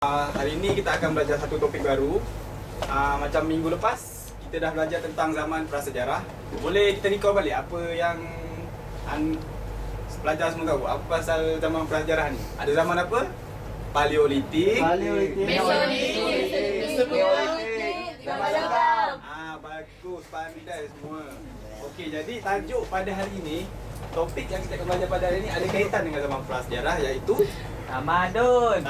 Hari ini kita akan belajar satu topik baru. Macam minggu lepas kita dah belajar tentang zaman prasejarah. Boleh kita recall balik apa yang pelajar semua tahu? Apa pasal zaman prasejarah ni? Ada zaman apa? Paleolitik, Mesolitik, zaman logam. Bagus, pandai semua. Okey, jadi tajuk pada hari ini, topik yang kita akan belajar pada hari ini ada kaitan dengan zaman prasejarah, iaitu Tamadun.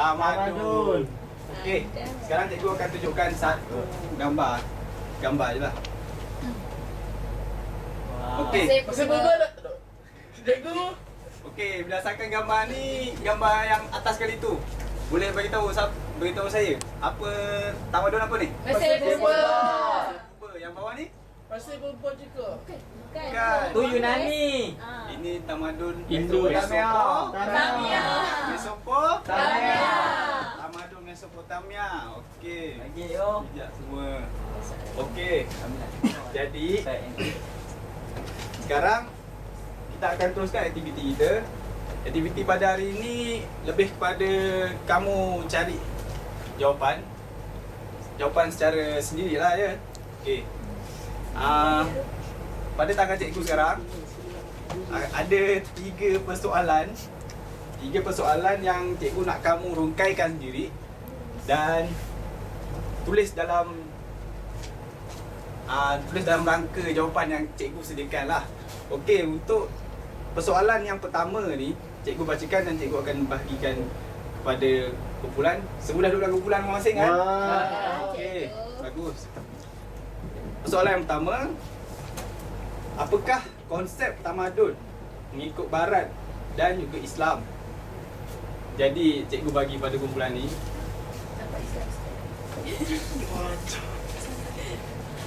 Okey, sekarang cikgu akan tunjukkan satu gambar. Gambar je lah. Okey. Pasal berapa dah? Cikgu. Okey, berdasarkan gambar ni, gambar yang atas kali tu, boleh beritahu saya apa tamadun apa ni? Pasal berapa? Yang bawah ni? Pasal berapa juga? Bukan. Tu Yunani. Ini tamadun Indo-Mesopotamia. Mesopotamia. Tamadun Mesopotamia. Okey. Lagi yo. Bijak semua. Okey. Jadi sekarang kita akan teruskan aktiviti kita. Aktiviti pada hari ini lebih kepada kamu cari jawapan. Jawapan secara sendirilah ya. Okey. Pada tangan cikgu sekarang ada tiga persoalan yang cikgu nak kamu rungkaikan sendiri dan tulis dalam rangka jawapan yang cikgu sediakan lah. Okey, untuk persoalan yang pertama ni cikgu bacakan dan cikgu akan bahagikan kepada kumpulan. Semua dah duduk dalam kumpulan masing-masing kan? Okey, bagus. Persoalan yang pertama, apakah konsep tamadun mengikut barat dan juga Islam? Jadi cikgu bagi pada kumpulan ni.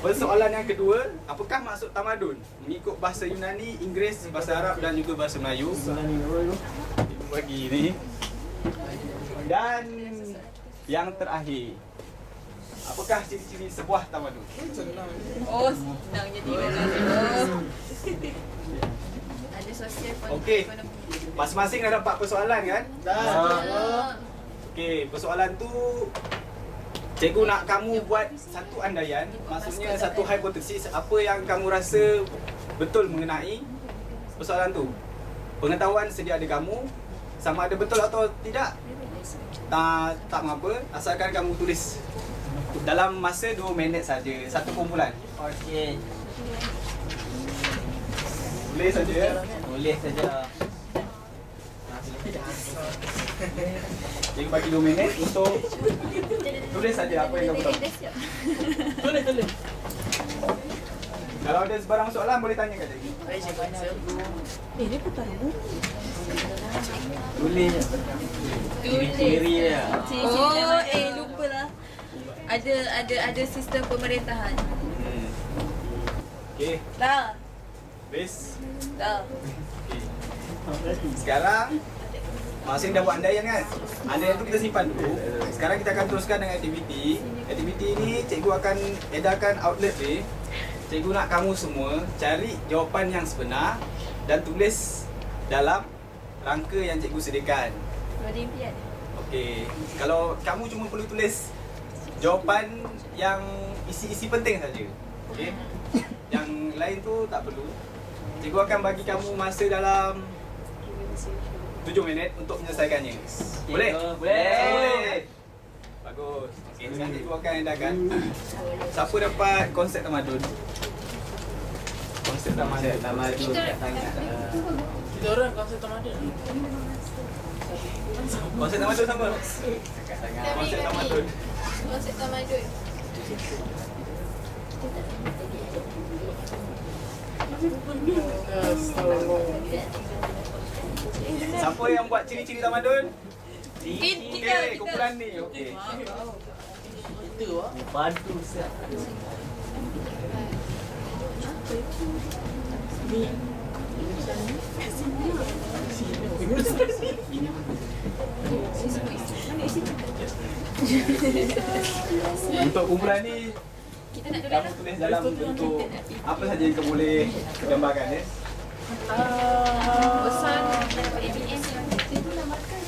Persoalan yang kedua, apakah maksud tamadun mengikut bahasa Yunani, Inggeris, bahasa Arab dan juga bahasa Melayu? Cikgu bagi ni. Dan yang terakhir, apakah ciri-ciri sebuah tamadun? Oh, senang jadi macam ada sosial Okey. ekonomi. Masing-masing dah dapat persoalan kan? Okey, persoalan tu cikgu nak kamu buat satu andaian, maksudnya satu hipotesis apa yang kamu rasa betul mengenai persoalan tu. Pengetahuan sedia ada kamu, sama ada betul atau tidak, tak mengapa, asalkan kamu tulis dalam masa 2 minit saja, satu kumpulan. Okey. Boleh saja ya. Boleh saja. Cikgu bagi 2 minit untuk tulis saja apa yang kamu tahu. Tulis. Kalau ada sebarang soalan boleh tanya kat cikgu. Dia pun tahu. Tulis. Ciri-ciri dia. Oh, lupa lah. Ada sistem pemerintahan. Okey, Dah. habis. Dah. Okay. Sekarang masing dah buat andaian kan? Andaian tu kita simpan dulu. Sekarang kita akan teruskan dengan aktiviti. Aktiviti ni cikgu akan edarkan outlet ni. Cikgu nak kamu semua cari jawapan yang sebenar dan tulis dalam rangka yang cikgu sediakan. Olimpiad. Okey, kalau kamu cuma perlu tulis jawapan yang isi-isi penting saja. Okey. Yang lain tu tak perlu. Cikgu akan bagi kamu masa dalam 7 minit untuk menyelesaikannya. Boleh? Boleh. Bagus. Okey, sekarang cikgu akan edarkan. Siapa dapat konsep tamadun? Konsep tamadun. Kat tangan. Kita orang konsep tamadun. Konsep tamadun sama? Kat tangan. Konsep tamadun. Konsep tamadun. Siapa yang buat ciri-ciri tamadun? Kita. Okey, kumpulan ni. Okey. Itu ah. Bantu siap. Untuk kumpulan ni Kita nak kamu tulis dalam bentuk apa saja yang kamu boleh gambarkan ya. pesan ABS. Itu nak makan.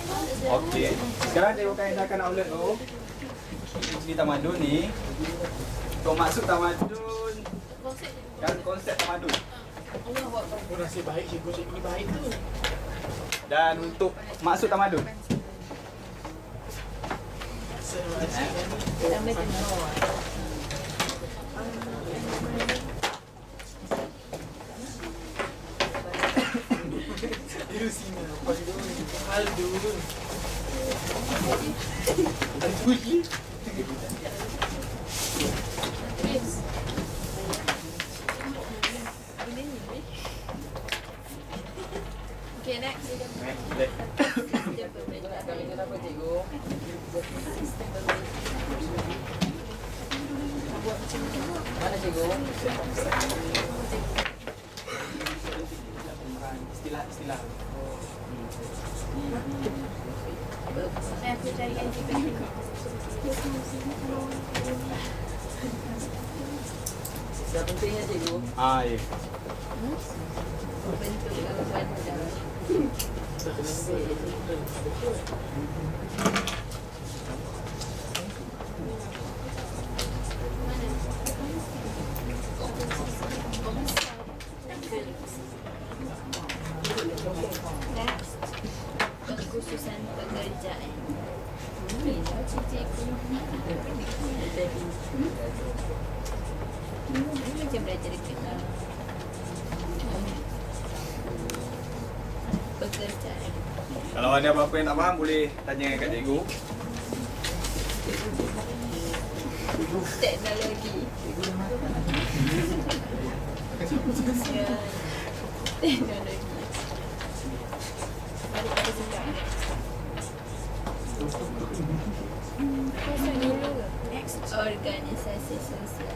Okey. Sekarang cikgu akan edarkan outlet tu. Ini tamadun ni. Untuk masuk tamadun, Konsep kan konsep tamadun. Allah Akbar. Aku nasib baik cikgu ni baik tu. Dan untuk masuk tamadun. Tambah tengok. Itu sini apa itu? Hal dulu. Aku ni. Yes. Ini ni. Okay, next. Kenapa cikgu? Mana cikgu? Istilah. Aku cari anti-bacterial. Istilah pentingnya cikgu. Ya. Bentuk gambar darah. Next, kekhususan pekerjaan. Ini macam belajar dekat pekerjaan. Kalau ada apa-apa yang tak faham boleh tanya kat cikgu. Teknologi. Ya, teknologi. Mari kita buka. Pasal dulu. Next, organisasi sosial.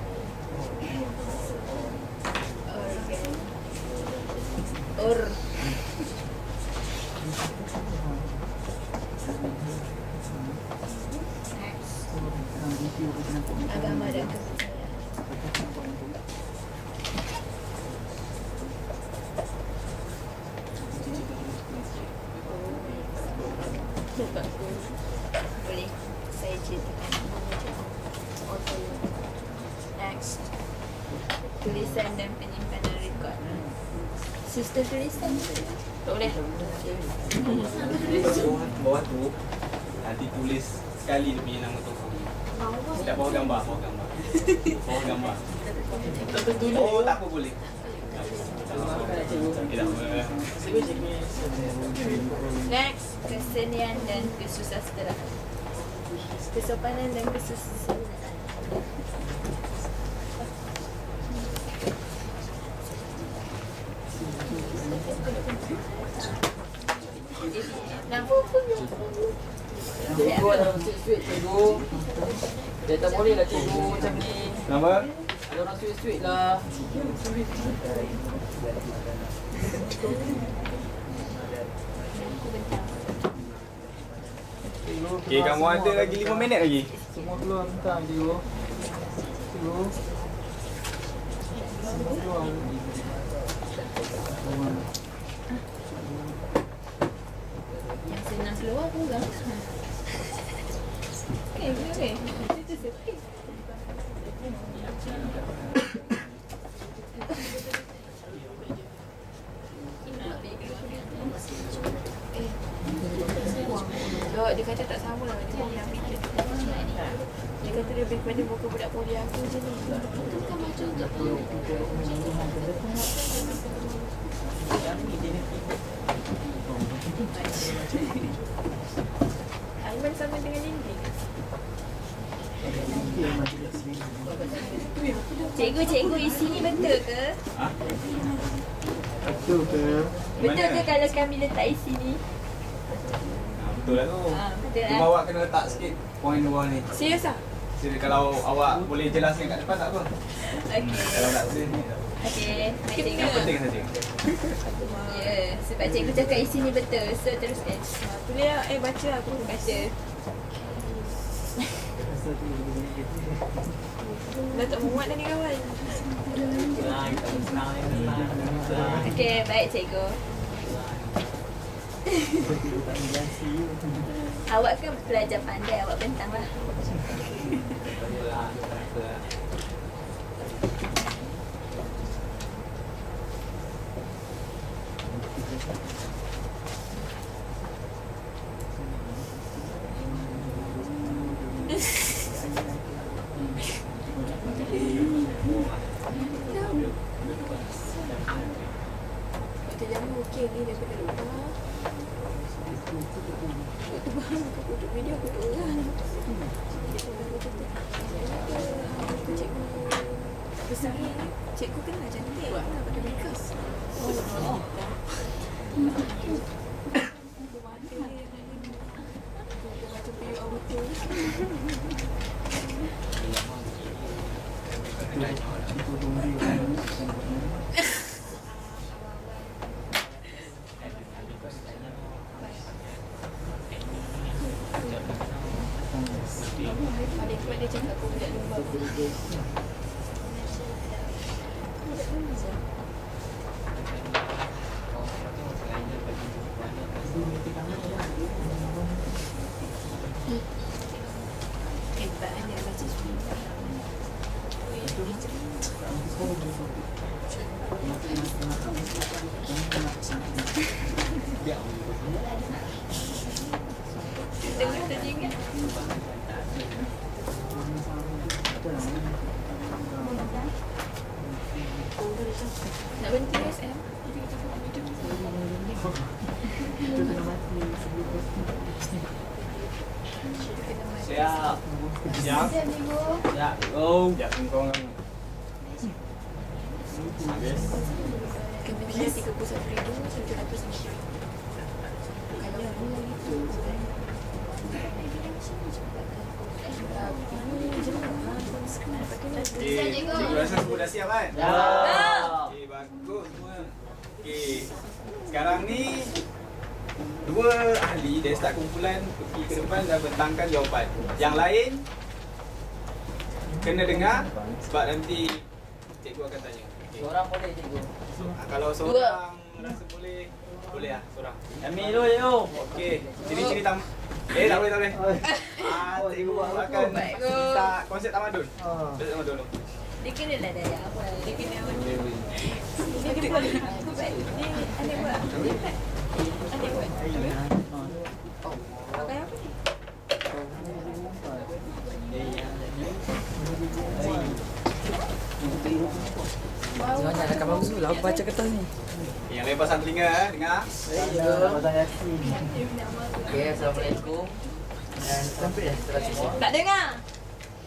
Next, agama dan kepercayaan. Boleh saya ceritakan. Next, tulisan dan penyimpanan rekod. Sistem tulisan tak boleh. Bawah tu nanti tulis sekali dia punya nama tu. Setiap bawah gambar. Bawah gambar. Oh, tak apa boleh. Tidak apa. Next, kesenian dan kesusastraan. Kesopanan dan kesusastraan. Cikgu ada sweet cikgu. Dia tak boleh lah cikgu macam ni. Kenapa? Ada orang sweet lah. Okey, kamu ada lagi 5 minit lagi. Semua keluar bentang cikgu. Cikgu. Semua keluar. Yang senang keluar pun kan. Okay. Itu sepi. Dia kata tak sama lah macam yang fikir. Dia kata lebih kepada muka budak poli aku je ni. Kan macam tak tahu. Aiman sama dengan Lindy. Cikgu isi ni betul ke? Ha? Betul ke? Betul Mana? ke kalau kami letak isi ni? Betul lah tu. Betul Cuma lah. awak kena letak sikit poin bawah ni. Serius ah? Jadi kalau awak boleh jelaskan kat depan tak apa. Okey. Kalau tak boleh ni. Okey. Baik cikgu. Yang penting saja. Ya, sebab cikgu cakap isi ni betul. So teruskan. Boleh lah. Baca aku baca. Dah tak muat dah ni kawan. Senang ni. Okey, baik cikgu. Awak kan pelajar pandai, awak bentang lah. Waktu jamu okey ni daripada rumah. Waktu bahan aku duduk video aku duduk orang. Aku cikgu besar ni, cikgu kenal cantik lah pakai makeup. Oh. Macam piu auto. Paling kuat dia cakap aku budak lumba. Hebat dia baca cerita. Dengar tadi ingat? Nak berhenti SM? Siap. Siap. Ya, go. Siap kau kamu. Habis. Kena bayar 31,790. Kalau aku itu Cikgu rasa semua dah siap kan? Ya. Okey, bagus semua. Okey. Sekarang ni dua ahli dari start kumpulan pergi ke depan dan bentangkan jawapan. Yang lain kena dengar sebab nanti cikgu akan tanya. Okay. Seorang boleh cikgu. Kalau seorang rasa boleh, boleh lah seorang. Ambil dulu cikgu. Okey, ciri-ciri tak boleh, tak boleh. Cikgu akan minta konsep tamadun. Konsep tamadun tu. dia kena lah dari awal. Dia kena dia kena buat. Dia adik buat. Adik buat. Pakai apa ni? Jangan nak kamu dulu lah baca kertas ni. Yang lain pasang telinga, dengar. Okey, assalamualaikum. Dan sampai dah setelah semua. Tak dengar.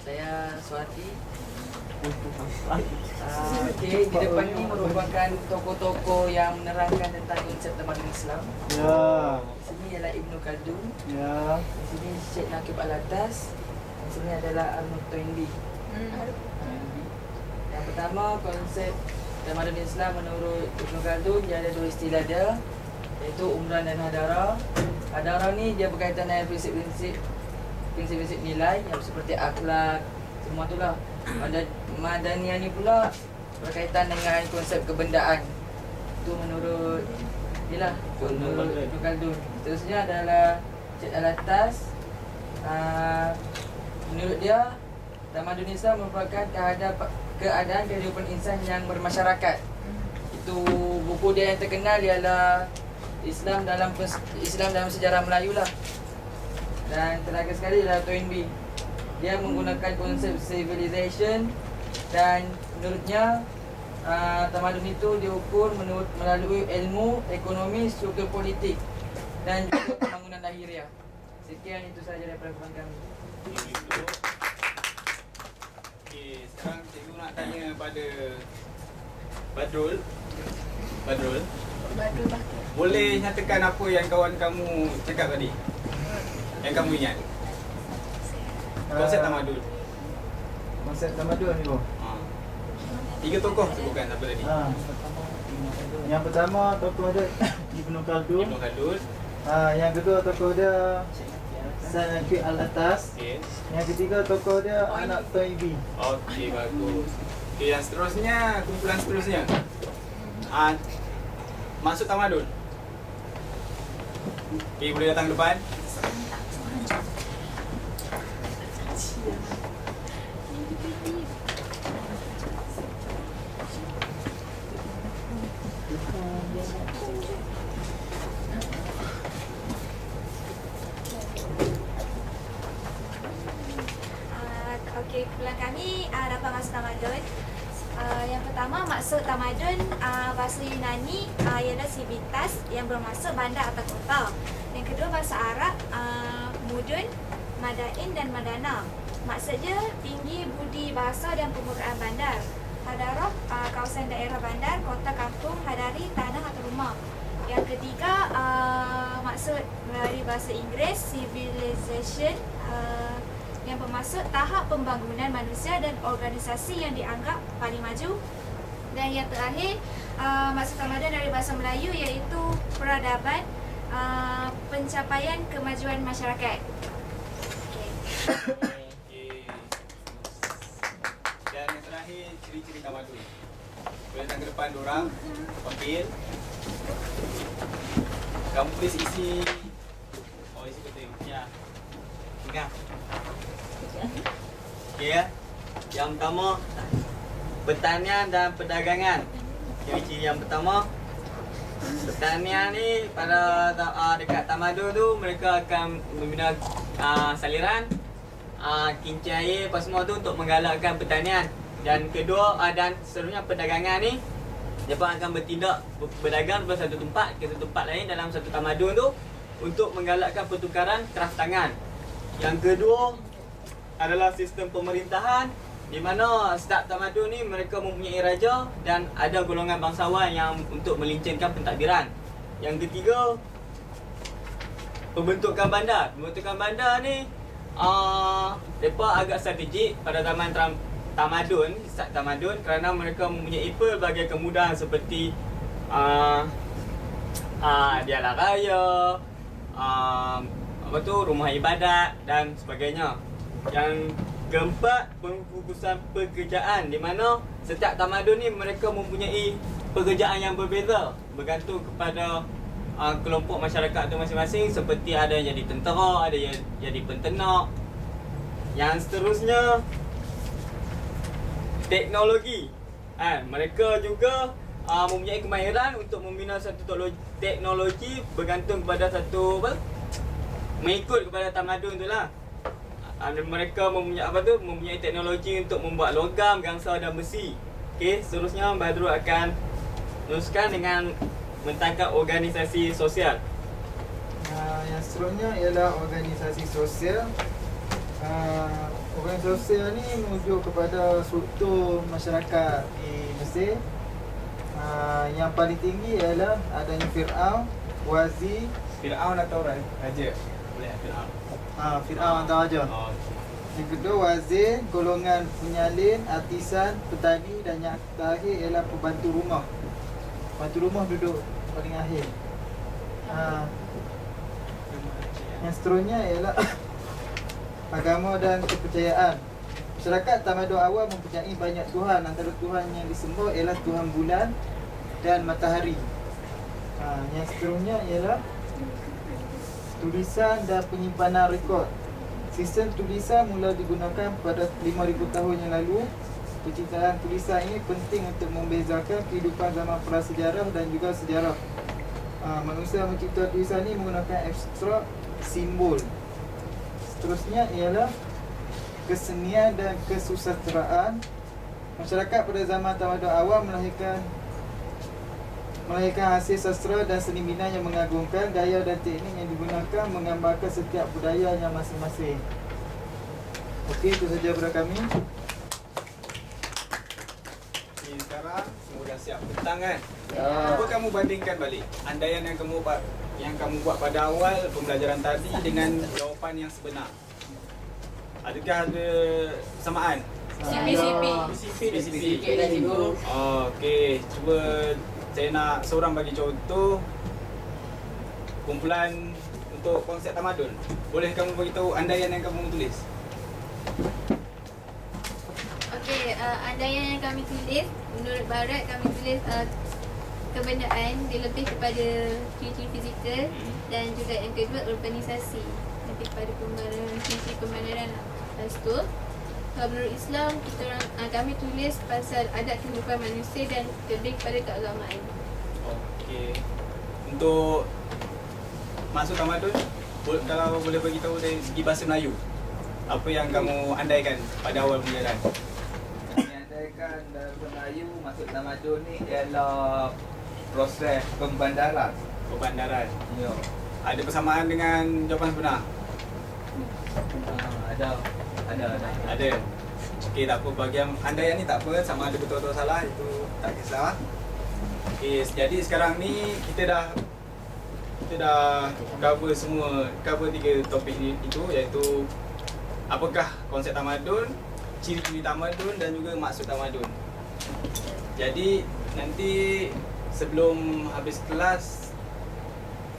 Saya Suhati. Okey, di depan ni merupakan tokoh-tokoh yang menerangkan tentang konsep tamadun Islam. Ya. Di sini ialah Ibnu Khaldun. Ya. Di sini Syekh Naqib Al-Atas. Di sini adalah Arnold Toynbee. Yang pertama, konsep tamadun Islam menurut Ibnu Khaldun dia ada dua istilah dia, iaitu umran dan hadara. Hadara ni dia berkaitan dengan prinsip-prinsip nilai yang seperti akhlak, semua tu lah. Madaniyah ni pula berkaitan dengan konsep kebendaan. Itu menurut inilah menurut Ibnu Khaldun. Seterusnya adalah Syekh Al-Atas. Menurut dia, tamadun Islam merupakan keadaan kehidupan insan yang bermasyarakat. Itu buku dia yang terkenal ialah Islam dalam sejarah Melayu lah. Dan terakhir sekali adalah Toynbee. Dia menggunakan konsep civilization dan menurutnya tamadun itu diukur melalui ilmu, ekonomi, struktur politik dan juga pembangunan lahiriah. Sekian itu sahaja daripada kami. Okey, sekarang cikgu nak tanya pada Badrul. Badrul, Badrul Bakar. boleh nyatakan apa yang kawan kamu cakap tadi? Yang kamu ingat? Konsep tamadun. Konsep tamadun ni, Bro. Tiga tokoh sebutkan apa tadi? Yang pertama tokoh dia Ibnu Khaldun. Ibnu Khaldun. Yang kedua tokoh dia Syekh Naqib Al-Atas. Okey. Yang ketiga tokoh dia anak Toynbee. Okey, bagus. Okey, yang seterusnya, kumpulan seterusnya. Maksud tamadun. Okey, boleh datang ke depan. Okey, kumpulan kami dapat masuk tamadun. Yang pertama, maksud tamadun bahasa Yunani ialah civitas yang bermaksud bandar atau kota. Yang kedua, bahasa Arab mudun, madain dan madana. Maksudnya tinggi budi bahasa dan permukaan bandar. Hadaroh kawasan daerah bandar, kota kampung, hadari tanah atau rumah. Yang ketiga, maksud dari bahasa Inggeris civilization yang bermaksud tahap pembangunan manusia dan organisasi yang dianggap paling maju. Dan yang terakhir, maksud tamadun dari bahasa Melayu iaitu peradaban, pencapaian kemajuan masyarakat. Okay. Okey. Dan yang terakhir, ciri-ciri tamadun. Boleh datang ke depan diorang. Panggil. Kamu tulis isi. Oh, isi penting. Ya. Tiga. Okey ya. Yang pertama, pertanian dan perdagangan. Ciri-ciri yang pertama, pertanian ni pada dekat tamadun tu mereka akan membina saliran, kincir air apa semua tu untuk menggalakkan pertanian. Dan kedua, dan seterusnya perdagangan ni mereka akan bertindak berdagang dari satu tempat ke satu tempat lain dalam satu tamadun tu untuk menggalakkan pertukaran kraft tangan. Yang kedua adalah sistem pemerintahan di mana setiap tamadun ni mereka mempunyai raja dan ada golongan bangsawan yang untuk melincirkan pentadbiran. Yang ketiga, pembentukan bandar. Pembentukan bandar ni mereka agak strategik pada zaman tamadun kerana mereka mempunyai pelbagai kemudahan seperti dialah raya, rumah ibadat dan sebagainya. Yang keempat, pengfokusan pekerjaan di mana setiap tamadun ni mereka mempunyai pekerjaan yang berbeza bergantung kepada kelompok masyarakat tu masing-masing, seperti ada yang jadi tentera, ada yang jadi penternak. Yang seterusnya, teknologi. Mereka juga mempunyai kemahiran untuk membina satu teknologi bergantung kepada satu mengikut kepada tamadun tu lah. Mereka mempunyai teknologi untuk membuat logam, gangsa dan besi. Okey, seterusnya Badrul akan teruskan dengan mentangkap organisasi sosial. Yang seterusnya ialah organisasi sosial. Organisasi sosial ni merujuk kepada struktur masyarakat di Mesir. Yang paling tinggi ialah adanya Fir'aun, wazir. Fir'aun atau raja? Boleh Fir'aun. Fir'aun atau raja. Yang kedua, wazir, golongan penyalin, artisan, petani, dan yang terakhir ialah pembantu rumah. Pembantu rumah duduk paling akhir. Yang seterusnya ialah agama dan kepercayaan. Masyarakat tamadun awal mempunyai banyak tuhan. Antara tuhan yang disembah ialah Tuhan bulan dan matahari. Yang seterusnya ialah tulisan dan penyimpanan rekod. Sistem tulisan mula digunakan pada 5,000 tahun yang lalu. Penciptaan tulisan ini penting untuk membezakan kehidupan zaman prasejarah dan juga sejarah. Manusia mencipta tulisan ini menggunakan ekstrak simbol. Seterusnya ialah kesenian dan kesusasteraan. Masyarakat pada zaman tamadun awal melahirkan hasil sastra dan seni bina yang mengagungkan. Gaya dan teknik yang digunakan menggambarkan setiap budayanya masing-masing. Okey, itu saja daripada kami. Okay, sekarang semua dah siap petang kan? Cuba kamu bandingkan balik andaian yang kamu buat pada awal pembelajaran tadi dengan jawapan yang sebenar. Adakah ada persamaan? CP. Sikit dah cikgu. Okey, cuba saya nak seorang bagi contoh kumpulan untuk konsep tamadun. Boleh kamu beritahu andaian yang kamu tulis? Okey, andaian yang kami tulis, menurut Barat kami tulis kebendaan, dia lebih kepada ciri-ciri fizikal, dan juga yang kedua urbanisasi, lebih kepada pembangunan, ciri-ciri pembangunan lah. Lepas tu, kalau menurut Islam, kami tulis pasal adat kehidupan manusia dan lebih kepada keagamaan. Okey. Untuk masuk tamadun, kalau boleh beritahu dari segi bahasa Melayu, apa yang kamu andaikan pada awal perjalanan? Yang andaikan dalam Melayu masuk tamadun ni ialah proses pembandaran. Perbandaran. Ya. Ada persamaan dengan jawapan sebenar? Ada. Ada. Okey, tak apa. Bagi yang andaian ni tak apa, sama ada betul atau salah itu tak kisah. Okey, jadi sekarang ni kita dah cover 3 topik ni itu, iaitu apakah konsep tamadun, ciri-ciri tamadun dan juga maksud tamadun. Jadi nanti sebelum habis kelas,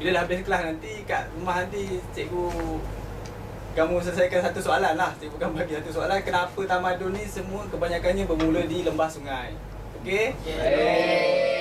bila dah habis kelas nanti kat rumah nanti cikgu kamu selesaikan satu soalan lah. Cikgu akan bagi satu soalan, kenapa tamadun ni semua kebanyakannya bermula di lembah sungai. Okey? Okay.